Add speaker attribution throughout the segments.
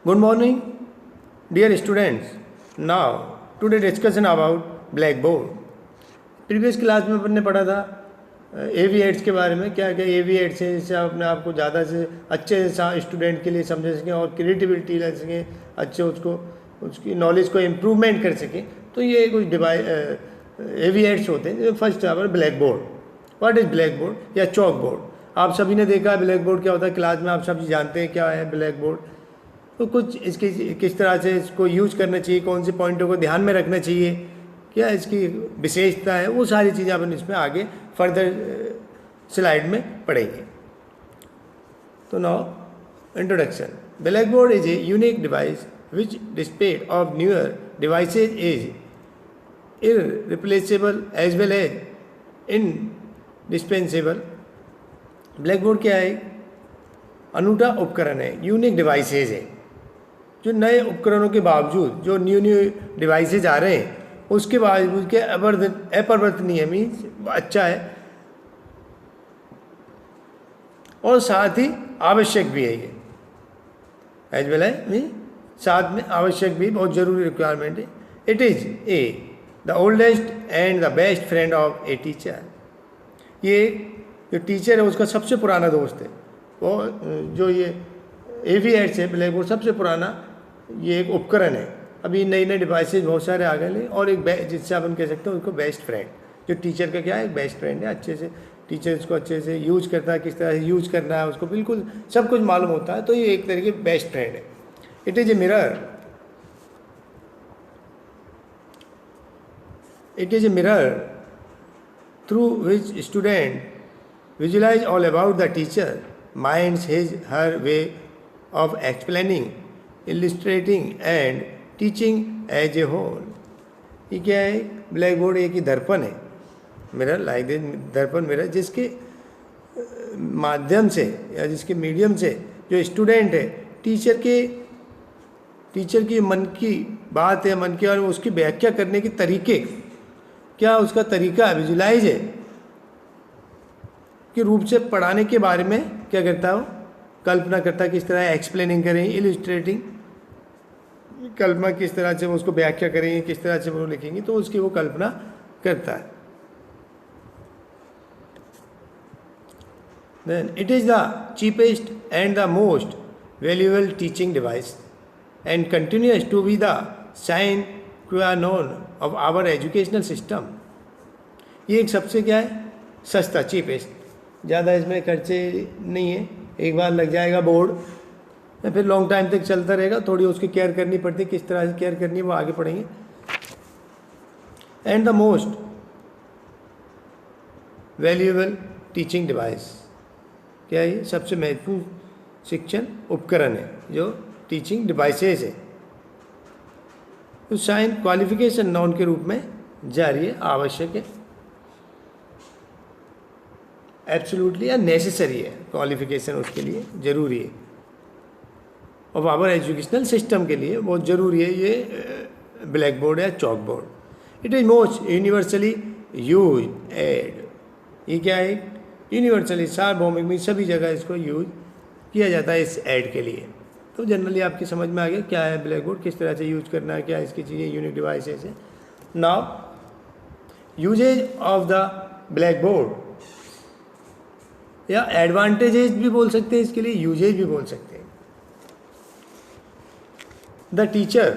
Speaker 1: Good morning, dear students. Now, today discussion about blackboard. Previous class में अपन ने पढ़ा था AV8 के बारे में, क्या क्या AV8 से इससे अपने आप को ज़्यादा से अच्छे स्टूडेंट के लिए समझ सकें और क्रिएटिविटी ले सकें, अच्छे उसकी नॉलेज को इम्प्रूवमेंट कर सकें। तो ये कुछ AV8 होते हैं। फर्स्ट यहाँ पर black board. What is black board या चौक बोर्ड? आप सभी ने देखा है ब्लैक बोर्ड क्या होता है, क्लास में आप सभी जानते हैं क्या है ब्लैक बोर्ड। तो कुछ इसकी किस तरह से इसको यूज़ करना चाहिए, कौन से पॉइंटों को ध्यान में रखना चाहिए, क्या इसकी विशेषता है, वो सारी चीज़ें अपन इसमें आगे फर्दर स्लाइड में पढ़ेंगे। तो now introduction. Black board is a unique device which display of newer devices is irreplaceable as well as indispensable। Black board क्या है? अनूठा उपकरण है, यूनिक डिवाइसेज है। जो नए उपकरणों के बावजूद, जो न्यू डिवाइसेज आ रहे हैं उसके बावजूद के अपरिवर्तनीय मीन्स अच्छा है और साथ ही आवश्यक भी है। ये एज वेल एज मीन साथ में आवश्यक भी, बहुत ज़रूरी रिक्वायरमेंट है। It is the oldest and the best friend of a teacher. ये जो टीचर है उसका सबसे पुराना दोस्त है। वो जो ये AV8 से ब्लैक बोर्ड सबसे पुराना ये एक उपकरण है। अभी नई नई डिवाइसेज बहुत सारे आ गए और एक जिससे अपन कह सकते हैं उसको बेस्ट फ्रेंड। जो टीचर का क्या है, बेस्ट फ्रेंड है। अच्छे से टीचर इसको अच्छे से यूज करता है, किस तरह से यूज करना है उसको बिल्कुल सब कुछ मालूम होता है। तो ये एक तरीके बेस्ट फ्रेंड है। It is a mirror. It is a mirror through which student visualize all about the teacher, minds her way of explaining, illustrating and teaching as a whole। ये क्या है? ब्लैक बोर्ड एक ही दर्पण है, mirror like this, दर्पण mirror, जिसके माध्यम से या जिसके मीडियम से जो स्टूडेंट है टीचर की मन की बात है, मन की और उसकी व्याख्या करने के तरीके, क्या उसका तरीका विजुलाइज है कि रूप से पढ़ाने के बारे में क्या करता है, वो कल्पना करता है किस तरह एक्सप्लेनिंग करें, इलिस्ट्रेटिंग, कल्पना किस तरह से वो उसको व्याख्या करेंगे, किस तरह से वो लिखेंगे, तो उसकी वो कल्पना करता है। Then it is the cheapest and the most valuable teaching device and continues to be the sine qua non of our educational system. ये एक सबसे क्या है, सस्ता, चीपेस्ट, ज़्यादा इसमें खर्चे नहीं है। एक बार लग जाएगा बोर्ड या फिर लॉन्ग टाइम तक चलता रहेगा। थोड़ी उसकी केयर करनी पड़ती है, किस तरह से केयर करनी है वो आगे पढ़ेंगे। And the most valuable teaching device, क्या है? सबसे महत्वपूर्ण शिक्षण उपकरण है जो टीचिंग डिवाइसेस है। तो साइन क्वालिफिकेशन नाउन के रूप में जारी है, आवश्यक है, एब्सोल्युटली या नेसेसरी है। क्वालिफिकेशन उसके लिए ज़रूरी है और आवर एजुकेशनल सिस्टम के लिए बहुत ज़रूरी है ये ब्लैक बोर्ड या chalk board. It is most universally used. ये क्या है? यूनिवर्सली, सार्वभौमिक में सभी जगह इसको यूज किया जाता है इस ऐड के लिए। तो जनरली आपकी समझ में आ गया क्या है ब्लैक बोर्ड, किस तरह से यूज करना है, क्या इसकी चीज़ें यूनिक डिवाइसेस है। Now usages of the black board या एडवांटेजेस भी बोल सकते हैं इसके लिए, यूजेज भी बोल सकते हैं। The teacher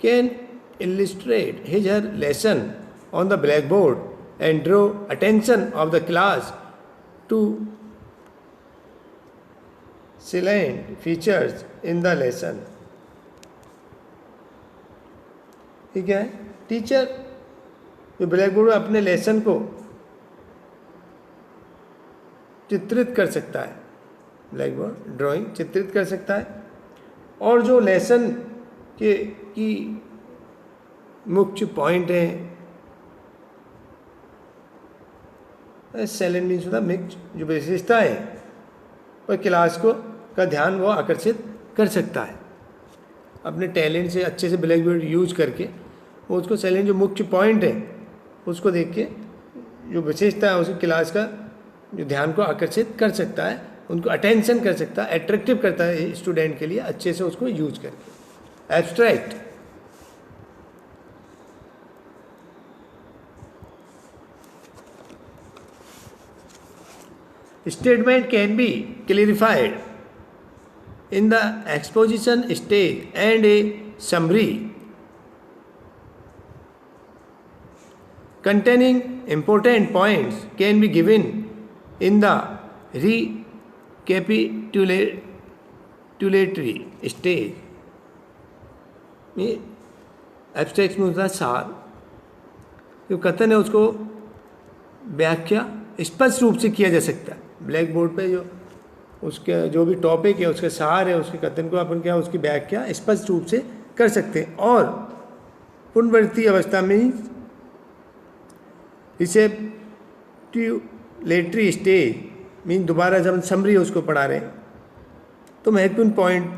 Speaker 1: can illustrate his her lesson on the blackboard and draw attention of the class to salient features in the lesson। ठीक है, टीचर जो ब्लैक बोर्ड अपने लेसन को चित्रित कर सकता है, ब्लैक बोर्ड ड्राइंग चित्रित कर सकता है और जो लेसन के की मुख्य पॉइंट है, सैलेंट मीन्स होता मिक्स, जो विशेषता है और क्लास को का ध्यान वो आकर्षित कर सकता है अपने टैलेंट से, अच्छे से ब्लैक बोर्ड यूज करके। वो उसको सैलेंट जो मुख्य पॉइंट है उसको देख के जो विशेषता है उसकी क्लास का जो ध्यान को आकर्षित कर सकता है उनको अटेंशन कर सकता है, अट्रैक्टिव करता है स्टूडेंट के लिए अच्छे से उसको यूज करके। Abstract, statement can be clarified in the exposition stage and a summary containing important points can be given in the recapitulatory stage। ये एब्स्ट्रैक्ट में होता है सार, जो कथन है उसको व्याख्या स्पष्ट रूप से किया जा सकता है। ब्लैक बोर्ड पे जो उसके जो भी टॉपिक है उसके सार है उसके कथन को अपन क्या उसकी व्याख्या स्पष्ट रूप से कर सकते हैं। और पुनरावृत्ति अवस्था में रिसेप्टिलेटरी स्टेज मीन दोबारा जब समरी उसको पढ़ा रहे हैं तो महत्वपूर्ण पॉइंट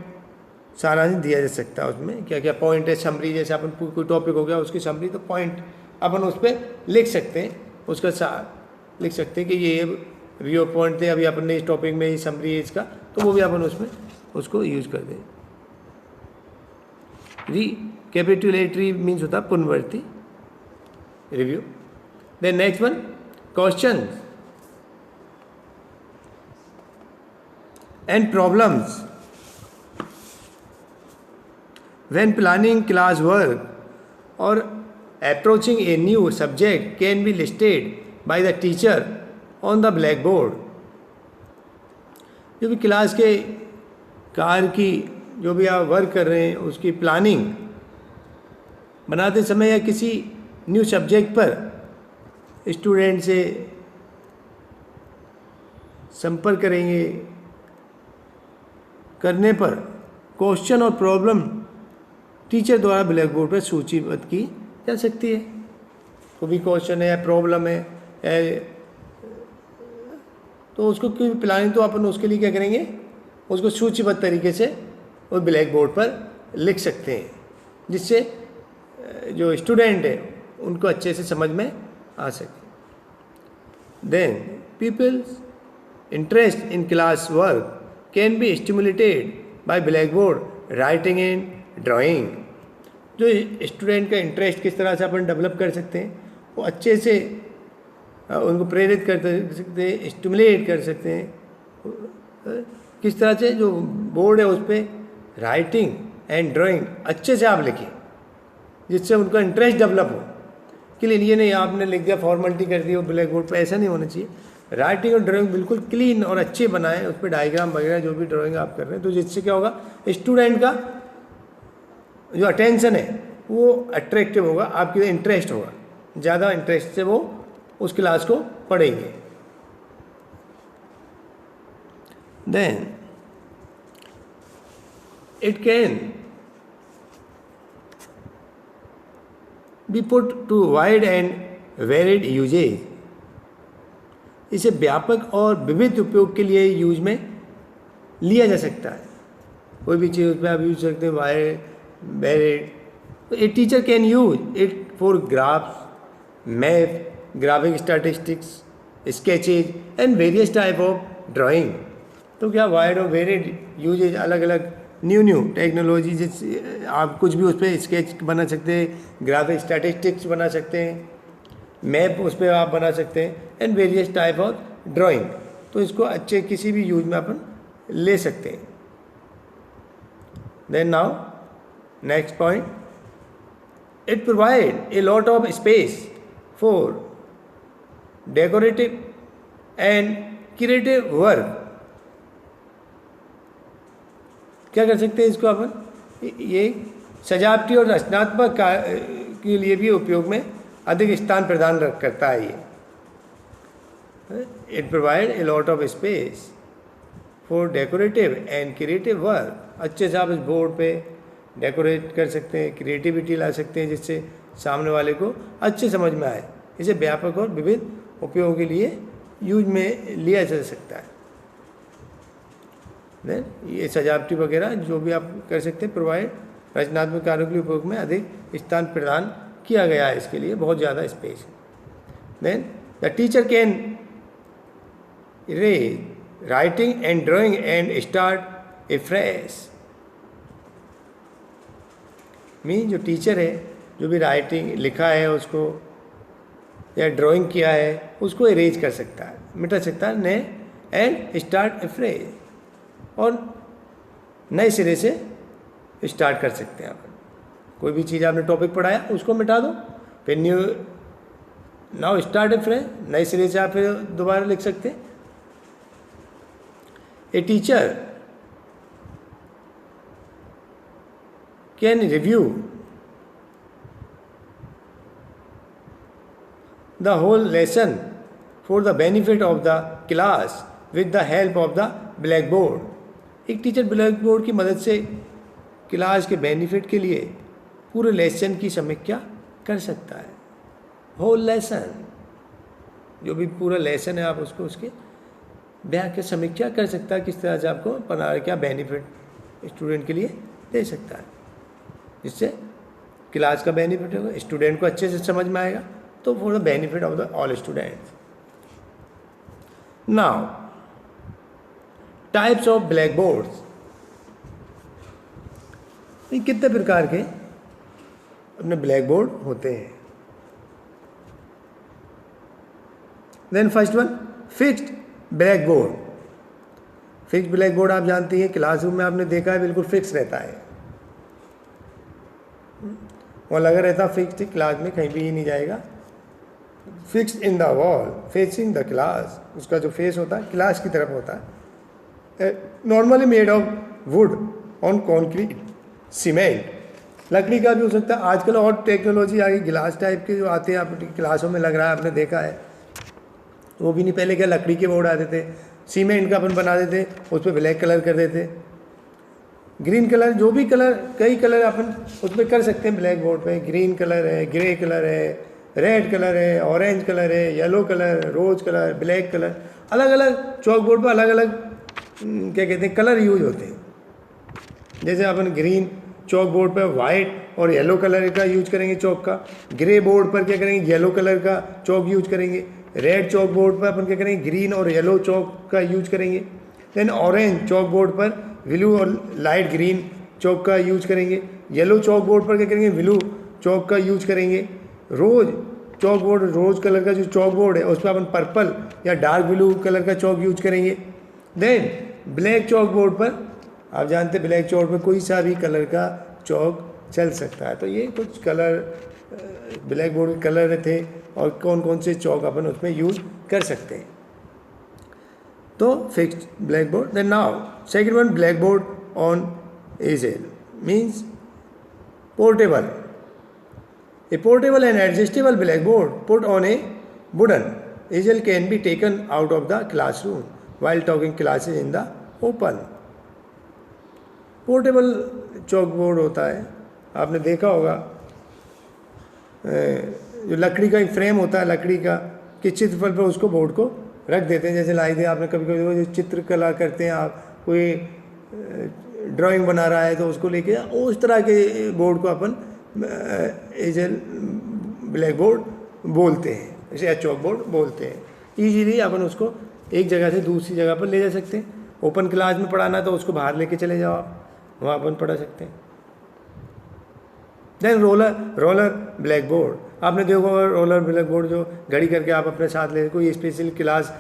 Speaker 1: सारांश दिया जा सकता है। उसमें क्या क्या पॉइंट है, समरी जैसे अपन कोई टॉपिक हो गया उसकी समरी, तो पॉइंट अपन उस पर लिख सकते हैं, उसका सार लिख सकते हैं कि ये व्यू पॉइंट थे, अभी अपन ने इस टॉपिक में ये समरी है इसका, तो वो भी अपन उसमें उसको यूज कर दें। रिकैपिटुलेटरी मीन्स होता है पुनरावृत्ति, review. Then next one, question and problems when planning class work or approaching a new subject can be listed by the teacher on the black board. जो भी क्लास के कार्य की जो भी आप वर्क कर रहे हैं उसकी प्लानिंग बनाते समय या किसी न्यू सब्जेक्ट पर स्टूडेंट से संपर्क करने पर क्वेश्चन और प्रॉब्लम टीचर द्वारा ब्लैक बोर्ड पर सूचीबद्ध की जा सकती है। कोई भी क्वेश्चन है या प्रॉब्लम है तो उसको कोई प्लानिंग तो अपन उसके लिए क्या करेंगे, उसको सूचीबद्ध तरीके से वो ब्लैक बोर्ड पर लिख सकते हैं, जिससे जो स्टूडेंट है उनको अच्छे से समझ में आ सके। Then people's interest in class work can be stimulated by black board writing and drawing. जो स्टूडेंट का इंटरेस्ट किस तरह से अपन डेवलप कर सकते हैं, वो अच्छे से उनको प्रेरित कर सकते हैं, स्टिमुलेट कर सकते हैं। किस तरह से जो बोर्ड है उस पर राइटिंग एंड ड्राइंग अच्छे से आप लिखें, जिससे उनका इंटरेस्ट डेवलप हो। कि लिए नहीं आपने लिख दिया, फॉर्मेलिटी कर दी वो ब्लैक बोर्ड पर, ऐसा नहीं होना चाहिए। राइटिंग और ड्राइंग बिल्कुल क्लीन और अच्छे बनाएं, उस पर डायग्राम वगैरह जो भी ड्राइंग आप कर रहे हैं, तो जिससे क्या होगा, स्टूडेंट का जो अटेंशन है वो अट्रैक्टिव होगा, आपकी इंटरेस्ट होगा, ज़्यादा इंटरेस्ट से वो उस क्लास को पढ़ेंगे। Then it can be put to wide and varied usages. इसे व्यापक और विविध उपयोग के लिए यूज में लिया जा सकता है। कोई भी चीज़ उसमें आप यूज सकते हैं, wide varied. A teacher can use it for graphs, map, graphic statistics, sketches and various type of drawing. तो क्या वाइड और वेरिड यूजेज, अलग अलग न्यू टेक्नोलॉजी, जैसे आप कुछ भी उस पर स्केच बना सकते हैं, ग्राफिक स्टैटिस्टिक्स बना सकते हैं, मैप उस पर आप बना सकते हैं, and various type of drawing. तो इसको अच्छे किसी भी यूज में अपन ले सकते हैं। Then now next point, it provide a lot of space for decorative and creative work. क्या कर सकते हैं इसको अपन, ये सजावटी और रचनात्मक कार्य के लिए भी उपयोग में अधिक स्थान प्रदान करता है। ये it provide a lot of space for decorative and creative work. अच्छे से आप इस बोर्ड पे डेकोरेट कर सकते हैं, क्रिएटिविटी ला सकते हैं, जिससे सामने वाले को अच्छे समझ में आए। इसे व्यापक और विविध उपयोग के लिए यूज में लिया जा सकता है। देन ये सजावटी वगैरह जो भी आप कर सकते हैं, प्रोवाइड रचनात्मक कार्यों के लिए उपयोग में अधिक स्थान प्रदान किया गया है, इसके लिए बहुत ज़्यादा स्पेस है। Then the teacher can erase writing and drawing and start afresh. Mean जो टीचर है, जो भी राइटिंग लिखा है उसको या ड्राइंग किया है उसको इरेज कर सकता है, मिटा सकता है, नए एंड स्टार्ट अफ्रेश, और नए सिरे से स्टार्ट कर सकते हैं आप। कोई भी चीज़ आपने टॉपिक पढ़ाया उसको मिटा दो, फिर न्यू नाउ स्टार्ट अफ्रेश, नए सिरे से आप फिर दोबारा लिख सकते हैं। A teacher can review the whole lesson for the benefit of the class with the help of the blackboard. एक टीचर ब्लैक बोर्ड की मदद से क्लास के बेनिफिट के लिए पूरे लेसन की समीक्षा कर सकता है। होल लेसन, जो भी पूरा लेसन है आप उसको उसके ब्याह के समीक्षा कर सकता है, किस तरह से आपको पढ़ा क्या बेनिफिट स्टूडेंट के लिए दे सकता है, जिससे क्लास का बेनिफिट होगा, स्टूडेंट को अच्छे से समझ में आएगा, तो for the benefit of the all students. Now types of black boards, कितने प्रकार के अपने ब्लैक बोर्ड होते हैं। Then first one, fixed black board. Fixed black board आप जानती हैं, क्लासरूम में आपने देखा है बिल्कुल फिक्स रहता है, वो लगा रहता फिक्स्ड, क्लास में कहीं भी ही नहीं जाएगा। Fixed in the wall facing the class, उसका जो फेस होता है क्लास की तरफ होता है। Normally made of would on concrete cement, लकड़ी का भी हो सकता है। आजकल और टेक्नोलॉजी आ गई, गिलास टाइप के जो आते हैं आपकी क्लासों में, लग रहा है आपने देखा है, वो भी नहीं। पहले क्या लकड़ी के बोर्ड आते थे, सीमेंट का अपन बना देते, उस पर ब्लैक कलर कर देते, ग्रीन कलर, जो भी कलर, कई कलर अपन उस पर कर सकते हैं ब्लैक बोर्ड पे। ग्रीन कलर है, ग्रे कलर है, रेड कलर है, ऑरेंज कलर है, येलो कलर, रोज कलर, ब्लैक कलर, अलग अलग चौक बोर्ड पर अलग अलग क्या कहते हैं कलर यूज होते हैं। जैसे अपन ग्रीन चौक बोर्ड पर वाइट और येलो कलर का यूज करेंगे चौक का, ग्रे बोर्ड पर क्या करेंगे येलो कलर का चौक यूज करेंगे, रेड चौक बोर्ड पर अपन क्या करेंगे ग्रीन और येलो चौक का यूज करेंगे। देन ऑरेंज चौक बोर्ड पर ब्लू और लाइट ग्रीन चौक का यूज करेंगे, येलो चौक बोर्ड पर क्या करेंगे ब्लू चौक का यूज करेंगे। रोज चौक बोर्ड, रोज कलर का जो चौक बोर्ड है उस पर अपन पर्पल या डार्क ब्लू कलर का चौक यूज करेंगे। देन ब्लैक चौक बोर्ड पर आप जानते हैं ब्लैक चौक पर कोई सा भी कलर का चौक चल सकता है। तो ये कुछ कलर ब्लैक बोर्ड के कलर थे और कौन कौन से चौक अपन उसमें यूज कर सकते हैं। तो fixed black board. Then now second one, black board on easel means portable. A portable and adjustable blackboard put on a wooden easel can be taken out of the classroom while taking classes in the open. Portable Chowk board होता है, आपने देखा होगा, जो लकड़ी का एक frame होता है लकड़ी का, कि चित्रफल पर उसको बोर्ड को रख देते हैं। जैसे लाई दे आपने कभी कभी जो चित्रकला करते हैं आप, कोई ड्राइंग बना रहा है तो उसको लेके उस तरह के बोर्ड को अपन एजल ब्लैक बोर्ड बोलते हैं, इसे चौक बोर्ड बोलते हैं। ईजीली अपन उसको एक जगह से दूसरी जगह पर ले जा सकते हैं। ओपन क्लास में पढ़ाना तो उसको बाहर लेके चले जाओ, वहाँ अपन पढ़ा सकते हैं। देन रोलर ब्लैक बोर्ड, आपने देखा होगा रोलर ब्लैक बोर्ड जो घड़ी करके आप अपने साथ ले, कोई स्पेशल क्लास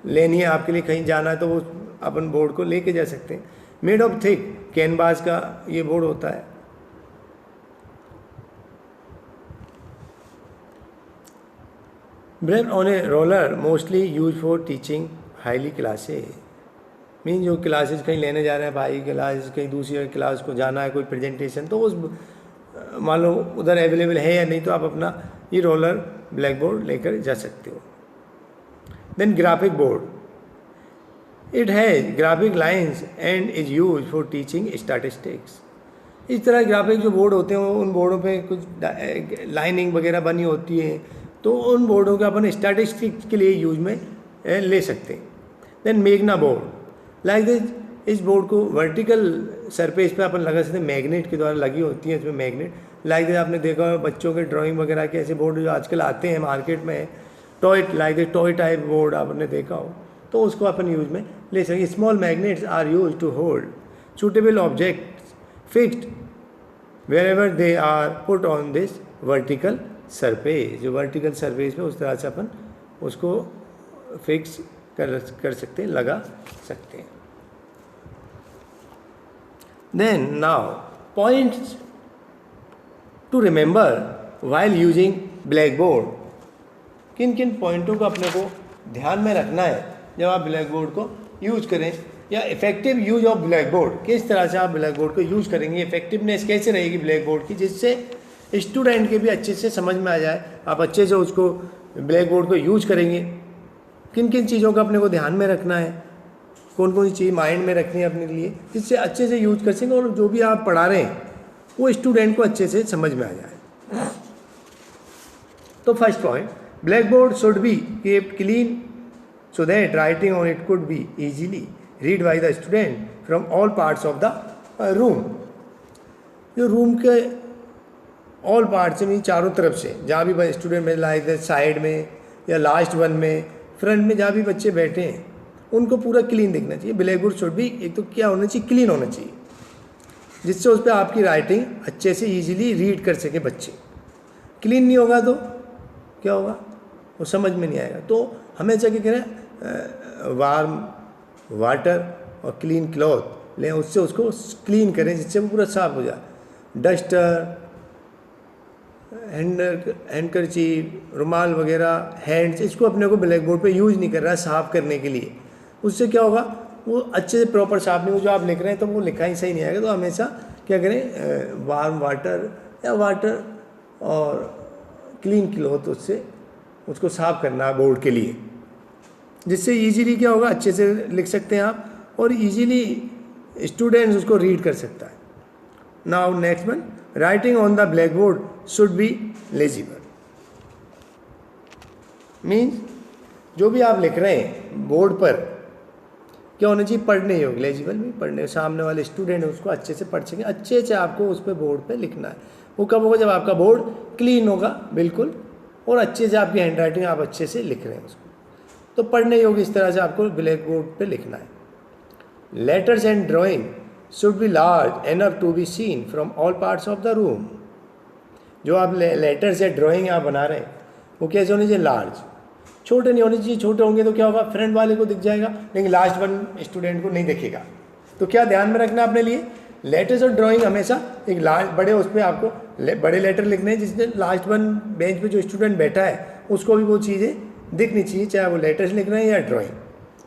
Speaker 1: लेनी है आपके लिए, कहीं जाना है तो वो अपन बोर्ड को लेके जा सकते हैं। मेड ऑफ थिक कैनवास का ये बोर्ड होता है। Bread on a roller mostly use for teaching highly classes, mean जो क्लासेस कहीं लेने जा रहे हैं भाई क्लास, कहीं दूसरी क्लास को जाना है, कोई प्रेजेंटेशन, तो उस मान लो उधर अवेलेबल है या नहीं, तो आप अपना ये रोलर ब्लैक बोर्ड लेकर जा सकते हो। Then graphic board, it has graphic lines and is use for teaching statistics. इस तरह ग्राफिक जो बोर्ड होते हैं उन बोर्डों पे कुछ लाइनिंग वगैरह बनी होती है, तो उन बोर्डों का अपन स्टैटिस्टिक्स के लिए यूज में ले सकते हैं। Then magna board, like this, इस बोर्ड को वर्टिकल सरफेस पे अपन लगा सकते हैं, मैग्नेट के द्वारा लगी होती है इसमें मैग्नेट। लाइक दिस आपने देखा हो बच्चों के ड्राइंग वगैरह के ऐसे बोर्ड जो आजकल आते हैं मार्केट में, toy like this toy type board आपने देखा हो, तो उसको अपन यूज में ले सकेंगे। Small magnets are use to hold suitable objects fixed wherever they are put on this vertical surface। जो vertical surface पे उस तरह से अपन उसको फिक्स कर सकते हैं, लगा सकते हैं। Then now points to remember while using blackboard। किन किन पॉइंटों को अपने को ध्यान में रखना है जब आप ब्लैक बोर्ड को यूज करें, या effective use of black board, किस तरह से आप ब्लैक बोर्ड को यूज करेंगे, इफेक्टिवनेस कैसे रहेगी ब्लैक बोर्ड की, जिससे स्टूडेंट के भी अच्छे से समझ में आ जाए, आप अच्छे से उसको ब्लैक बोर्ड को यूज करेंगे। किन किन चीज़ों का अपने को ध्यान में रखना है, कौन कौन सी चीज़ माइंड में रखनी है अपने लिए, जिससे अच्छे से यूज कर सकें और जो भी आप पढ़ा रहे हैं वो स्टूडेंट को अच्छे से समझ में आ जाए। तो first point, black board should B kept clean so that writing on it could be easily read by the student from all parts of the room। जो रूम के ऑल पार्ट से, चारों तरफ से, जहाँ भी स्टूडेंट में, लाइक साइड में या लास्ट वन में, फ्रंट में, जहाँ भी बच्चे बैठे हैं उनको पूरा क्लीन दिखना चाहिए। ब्लैक बोर्ड शुड भी एक तो क्या होना चाहिए, क्लीन होना चाहिए, जिससे उस पर आपकी राइटिंग अच्छे से ईजिली रीड कर सके बच्चे। क्लीन नहीं होगा तो क्या होगा, वो समझ में नहीं आएगा। तो हमेशा क्या करें, वार्म वाटर और क्लीन क्लॉथ लें, उससे उसको क्लीन करें जिससे वो पूरा साफ हो जाए। डस्टर, हैंडकरचीफ, रुमाल वगैरह, हैंड्स, इसको अपने को ब्लैक बोर्ड पे यूज़ नहीं कर रहा है साफ़ करने के लिए। उससे क्या होगा, वो अच्छे से प्रॉपर साफ नहीं हो, जो आप लिख रहे हैं तो वो लिखा ही सही नहीं आएगा। तो हमेशा क्या करें, वार्म वाटर या वाटर और क्लीन क्लॉथ, उससे उसको साफ करना है बोर्ड के लिए, जिससे इजीली क्या होगा, अच्छे से लिख सकते हैं आप और इजीली स्टूडेंट्स उसको रीड कर सकता है। Now next one, writing on the black board should B legible. Means जो भी आप लिख रहे हैं बोर्ड पर क्या होना चाहिए, पढ़ने योग्य। लेजिबल भी पढ़ने, सामने वाले स्टूडेंट उसको अच्छे से पढ़ सकें। अच्छे से आपको उस पर बोर्ड पे लिखना है। वो कब होगा, जब आपका बोर्ड क्लीन होगा बिल्कुल, और अच्छे से आपकी हैंड राइटिंग, आप अच्छे से लिख रहे हैं उसको, तो पढ़ने योग्य इस तरह से आपको ब्लैक बोर्ड पे लिखना है। Letters and drawing should be large enough to be seen from all parts of the room. जो आप लेटर्स या ड्राइंग आप बना रहे हैं वो कैसे होने चाहिए, लार्ज, छोटे नहीं होने चाहिए। छोटे होंगे तो क्या होगा, फ्रंट वाले को दिख जाएगा लेकिन लास्ट वन स्टूडेंट को नहीं दिखेगा। तो क्या ध्यान में रखना अपने लिए, लेटर्स और ड्राइंग हमेशा एक लार्ज, बड़े, उस पर आपको बड़े लेटर लिखने हैं, जिससे लास्ट वन बेंच पे जो स्टूडेंट बैठा है उसको भी वो चीज़ें दिखनी चाहिए, चाहे वो लेटर्स लिख रहे हैं या ड्राइंग।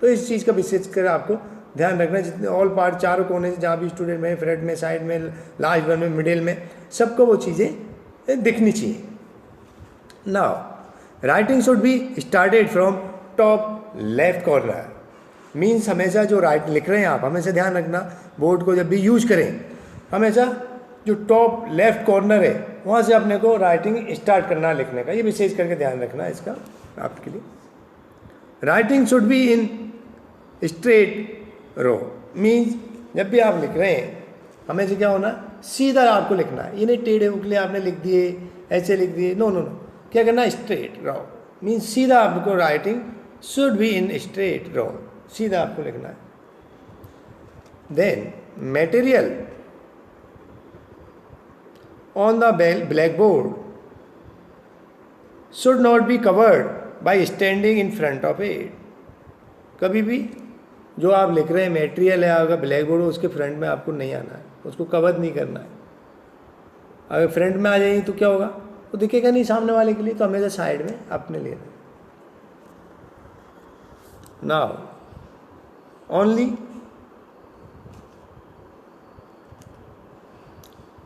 Speaker 1: तो इस चीज़ का विशेष कर आपको ध्यान रखना है। जितने ऑल पार्ट, चारों कोने से, जहाँ भी स्टूडेंट में, फ्रंट में, साइड में, लास्ट वन में, मिडिल में, सबको वो चीज़ें दिखनी चाहिए। Now writing should be started from top left corner. Means हमेशा जो लिख रहे हैं आप, हमेशा ध्यान रखना बोर्ड को जब भी यूज करें, हमेशा जो टॉप लेफ्ट कॉर्नर है वहाँ से अपने को राइटिंग स्टार्ट करना लिखने का। ये विशेष करके ध्यान रखना है इसका आपके लिए। Writing should be in straight row. Means जब भी आप लिख रहे हैं हमेशा क्या होना, सीधा आपको लिखना है। ये नहीं टेढ़े उगले आपने लिख दिए, ऐसे लिख दिए, नो नो नो, क्या करना है, स्ट्रेट रो। मीन्स सीधा आपको writing should be in straight row, सीधा आपको लिखना है। Then material on the blackboard should not be covered by standing in front of it। कभी भी जो आप लिख रहे हैं मटेरियल है, अगर ब्लैक बोर्ड उसके फ्रंट में आपको नहीं आना है, उसको कवर नहीं करना है। अगर फ्रंट में आ जाएंगे तो क्या होगा, वो दिखेगा नहीं सामने वाले के लिए, तो हमेशा साइड में अपने लिए। Now only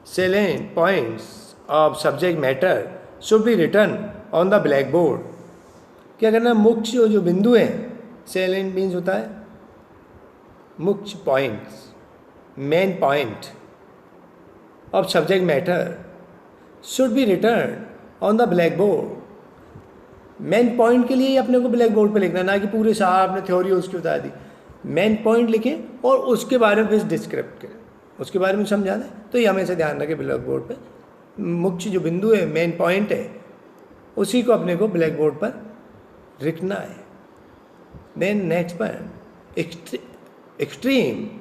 Speaker 1: salient points of subject matter should be written on the blackboard। क्या करना, मुख्य जो बिंदु हैं, salient means होता है मुख्य points, main point of subject matter should be written on the blackboard। Main point के लिए ही अपने को ब्लैक बोर्ड पर लिखना, ना कि पूरे साहब आपने थ्योरी उसकी बता दी। मेन पॉइंट लिखें और उसके बारे में फिर डिस्क्राइब करें, उसके बारे में समझा दें। तो ये हमेशा ध्यान रखें, ब्लैक बोर्ड पे मुख्य जो बिंदु है, मेन पॉइंट है, उसी को अपने को ब्लैक बोर्ड पर लिखना है। Then next one, extreme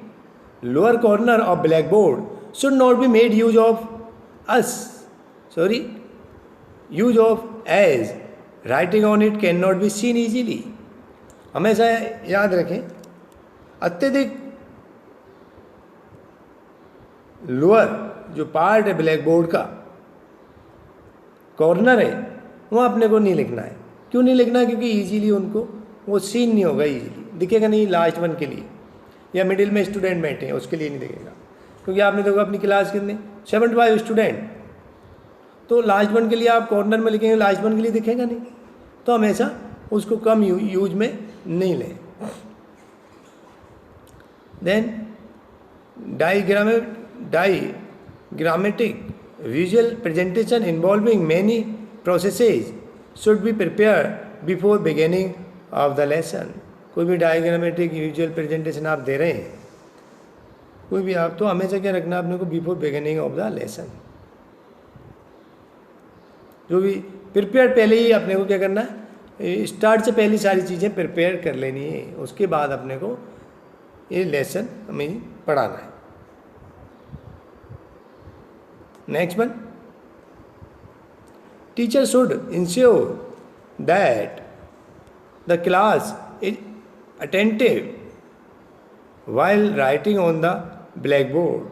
Speaker 1: lower corner of blackboard should not be made use of use of, as writing on it cannot be seen easily. हमेशा याद रखें, अत्यधिक लोअर जो पार्ट है ब्लैक बोर्ड का, कॉर्नर है, वहाँ अपने को नहीं लिखना है. क्यों नहीं लिखना है? क्योंकि इजीली उनको वो सीन नहीं होगा, इजीली दिखेगा नहीं. लास्ट वन के लिए या मिडिल में स्टूडेंट बैठे हैं उसके लिए नहीं दिखेगा, क्योंकि आपने देखो अपनी क्लास कितने 75 स्टूडेंट, तो लास्ट वन के लिए आप कॉर्नर में लिखेंगे, लास्ट वन के लिए दिखेगा नहीं. तो हमेशा उसको कम यूज में नहीं लें. Then diagrammatic visual presentation involving many processes should be prepared before beginning of the lesson. कोई भी डायग्रामेटिक विजुअल प्रेजेंटेशन आप दे रहे हैं, कोई भी आप, तो हमेशा क्या रखना अपने को, before beginning of the lesson. जो भी प्रिपेयर पहले ही अपने को क्या करना है, स्टार्ट से पहले सारी चीज़ें प्रिपेयर कर लेनी है, उसके बाद अपने को ये लेसन हमें पढ़ाना है. Next one, teacher should ensure that the class is attentive while writing on the black board.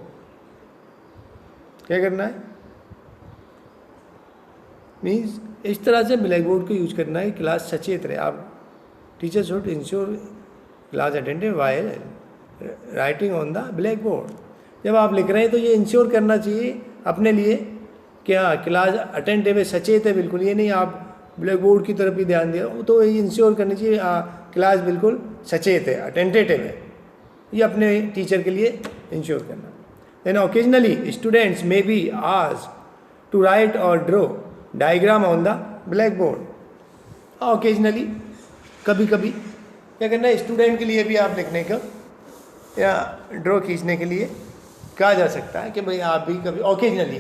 Speaker 1: क्या करना है, मीन्स इस तरह से ब्लैक बोर्ड को यूज करना है, क्लास सचेत रहे. आप teacher should ensure class attentive while writing on the black board. जब आप लिख रहे हैं तो ये इंश्योर करना चाहिए अपने लिए, क्या क्लास अटेंटिव है, सचेत है बिल्कुल. ये नहीं आप ब्लैक बोर्ड की तरफ ही ध्यान दिया, तो ये इंश्योर करनी चाहिए क्लास बिल्कुल सचेत है, अटेंटिव है. ये अपने टीचर के लिए इंश्योर करना. Then occasionally students may be asked to write or draw diagram on the black board. Occasionally, कभी कभी क्या करना है, स्टूडेंट के लिए भी आप लिखने का या ड्रॉ खींचने के लिए कहा जा सकता है कि भाई आप भी कभी ओकेजनली,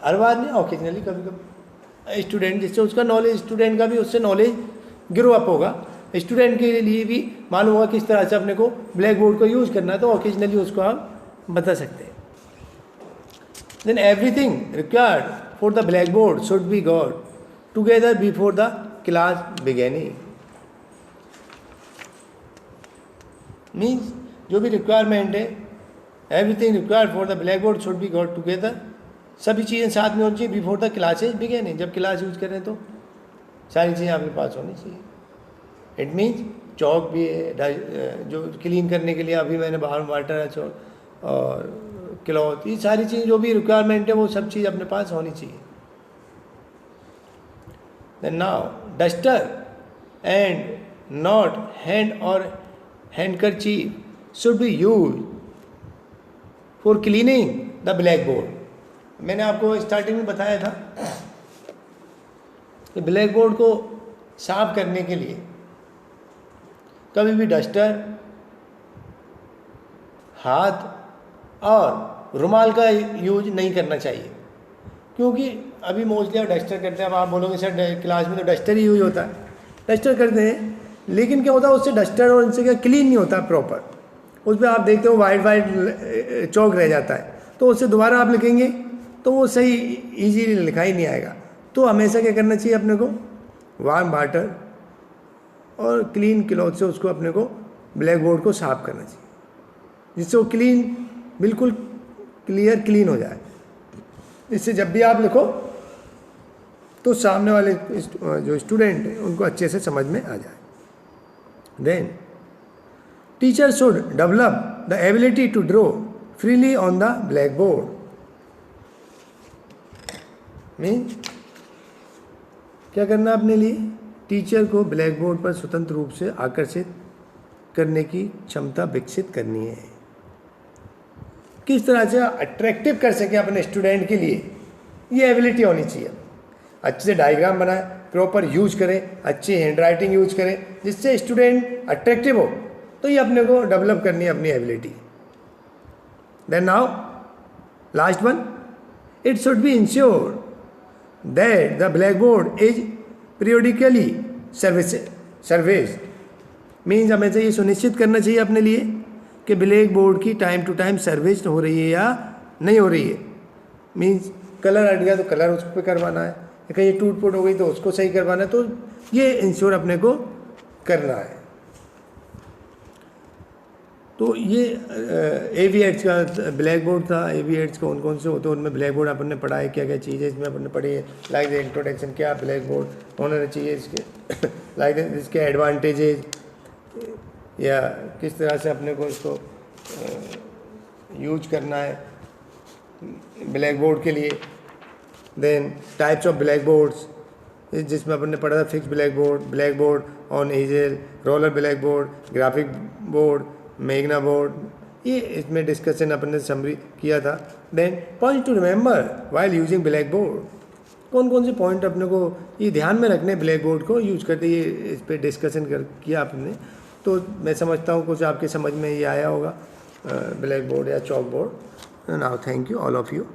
Speaker 1: हर बार नहीं, ओकेजनली कभी कभी स्टूडेंट, जिससे उसका नॉलेज, स्टूडेंट का भी उससे नॉलेज ग्रो अप होगा. स्टूडेंट के लिए भी मालूम होगा किस तरह से अपने को ब्लैक बोर्ड को यूज़ करना है, तो ओकेजनली उसको आप बता सकते हैं. Then everything required for the black board should be got together before the class beginning. Means जो भी रिक्वायरमेंट है, everything required for the black board should be got together, सभी चीज़ें साथ में होनी चाहिए बिफोर द क्लासेज बिगिनिंग. जब क्लास यूज करें तो सारी चीज़ें आपके पास होनी चाहिए. इट मीन्स चौक भी है, जो क्लीन करने के लिए अभी मैंने बाहर वाटर है, चौक और क्लॉथ, ये सारी चीज़ जो भी रिक्वायरमेंट है वो सब चीज़ अपने पास होनी चाहिए. Then now duster and not hand or handkerchief should be use for cleaning the black board. मैंने आपको स्टार्टिंग में बताया था कि ब्लैक बोर्ड को साफ करने के लिए कभी भी डस्टर, हाथ और रुमाल का यूज नहीं करना चाहिए, क्योंकि अभी मोस्टली आप डस्टर करते हैं. अब आप बोलोगे सर क्लास में तो डस्टर ही यूज होता है, डस्टर करते हैं, लेकिन क्या होता है उससे डस्टर और उनसे क्या क्लीन नहीं होता प्रॉपर. उस पर आप देखते हो वाइट चौक रह जाता है, तो उससे दोबारा आप लिखेंगे तो वो सही इजीली लिखा ही नहीं आएगा. तो हमेशा क्या करना चाहिए अपने को, वार्म वाटर और क्लीन क्लॉथ से उसको अपने को ब्लैक बोर्ड को साफ करना चाहिए, जिससे वो क्लीन, बिल्कुल क्लियर क्लीन हो जाए. इससे जब भी आप लिखो तो सामने वाले जो स्टूडेंट हैं उनको अच्छे से समझ में आ जाए. Then teacher should develop the ability to draw freely on the black board. Means क्या करना अपने लिए, टीचर को ब्लैक बोर्ड पर स्वतंत्र रूप से आकर्षित करने की क्षमता विकसित करनी है. किस तरह से अट्रैक्टिव कर सके अपने स्टूडेंट के लिए, ये एबिलिटी होनी चाहिए. अच्छे से डायग्राम बनाए, प्रॉपर यूज करें, अच्छी हैंड राइटिंग यूज करें, जिससे स्टूडेंट अट्रैक्टिव हो. तो ये अपने को डेवलप करनी है अपनी ability. Then now last one, it should be ensure that the black board is periodically serviced means हमें ये सुनिश्चित करना चाहिए अपने लिए कि ब्लैक बोर्ड की टाइम टू टाइम सर्विस हो रही है या नहीं हो रही है। मीन्स कलर हट गया तो कलर उस पर करवाना है, कहीं टूट फूट हो गई तो उसको सही करवाना है, तो ये इंश्योर अपने को करना है। तो ये AV8 का ब्लैक बोर्ड था। AV8 कौन कौन से होते हैं उनमें ब्लैक बोर्ड अपन ने पढ़ा है, क्या क्या चीज़ें इसमें अपन ने पढ़ी है, लाइक द इंट्रोडक्शन, क्या ब्लैक बोर्ड होना चाहिए इसके लाइक इसके एडवांटेजेज या किस तरह से अपने को इसको यूज करना है ब्लैक बोर्ड के लिए। Then types of black boards, जिसमें अपन ने पढ़ा था fix black board on easel, roller black board, graphic board, magna board, ये इसमें डिस्कशन अपन ने समरी किया था। Then point to remember while using black board, कौन कौन से पॉइंट अपने को ये ध्यान में रखने ब्लैक बोर्ड को यूज करते, ये इस पर डिस्कशन किया आपने। तो मैं समझता हूँ कुछ आपके समझ में ये आया होगा ब्लैक बोर्ड या chalk board. Now thank you all of you.